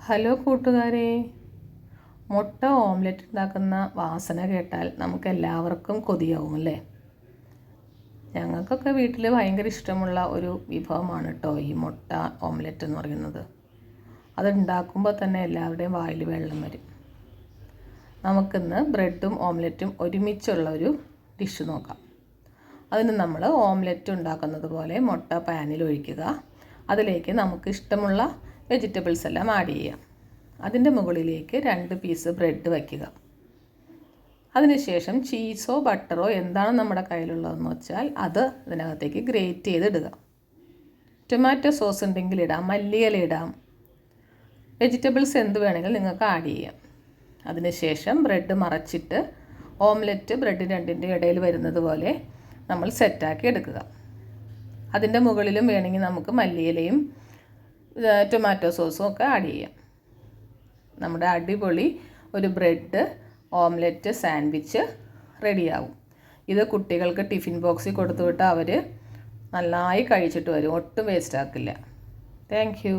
Hello കൂട്ടുകാരെ, മുട്ട omelette ഉണ്ടാക്കുന്ന വാസന കേട്ടാൽ നമുക്ക് എല്ലാവർക്കും കൊതിയാവും അല്ലേ? ഞങ്ങൾക്കൊക്കെ വീട്ടിൽ ഭയങ്കര ഇഷ്ടമുള്ള ഒരു വിഭവമാണ് കേട്ടോ ഈ മുട്ട ഓംലെറ്റ് എന്ന് പറയുന്നത്. അത് ഉണ്ടാക്കുമ്പോൾ തന്നെ എല്ലാവരുടെയും വായിൽ വെള്ളം വരും. നമുക്കിന്ന് ബ്രെഡും ഓംലെറ്റും ഒരുമിച്ചുള്ള ഒരു ഡിഷ് നോക്കാം. അതിന് നമ്മൾ ഓംലെറ്റ് ഉണ്ടാക്കുന്നത് പോലെ മുട്ട പാനിൽ ഒഴിക്കുക. അതിലേക്ക് നമുക്ക് ഇഷ്ടമുള്ള വെജിറ്റബിൾസ് എല്ലാം ആഡ് ചെയ്യാം. അതിൻ്റെ മുകളിലേക്ക് 2 പീസ് ബ്രെഡ് വയ്ക്കുക. അതിനുശേഷം ചീസോ ബട്ടറോ എന്താണ് നമ്മുടെ കയ്യിലുള്ളതെന്ന് വെച്ചാൽ അത് ഇതിനകത്തേക്ക് ഗ്രേറ്റ് ചെയ്തിടുക. ടൊമാറ്റോ സോസ് ഉണ്ടെങ്കിൽ ഇടാം, മല്ലിയില ഇടാം, വെജിറ്റബിൾസ് എന്ത് വേണമെങ്കിലും നിങ്ങൾക്ക് ആഡ് ചെയ്യാം. അതിനുശേഷം ബ്രെഡ് മറച്ചിട്ട് ഓംലെറ്റ് ബ്രെഡ് രണ്ടിൻ്റെ ഇടയിൽ വരുന്നത് പോലെ നമ്മൾ സെറ്റാക്കി എടുക്കുക. അതിൻ്റെ മുകളിലും വേണമെങ്കിൽ നമുക്ക് മല്ലിയിലയും ടൊമാറ്റോ സോസും ഒക്കെ ആഡ് ചെയ്യാം. നമ്മുടെ അടിപൊളി ഒരു ബ്രെഡ് ഓംലെറ്റ് സാൻഡ്വിച്ച് റെഡിയാവും. ഇത് കുട്ടികൾക്ക് ടിഫിൻ ബോക്സിൽ കൊടുത്തു വിട്ടാൽ അവർ നന്നായി കഴിച്ചിട്ട് വരും, ഒട്ടും വേസ്റ്റ് ആക്കില്ല. Thank you.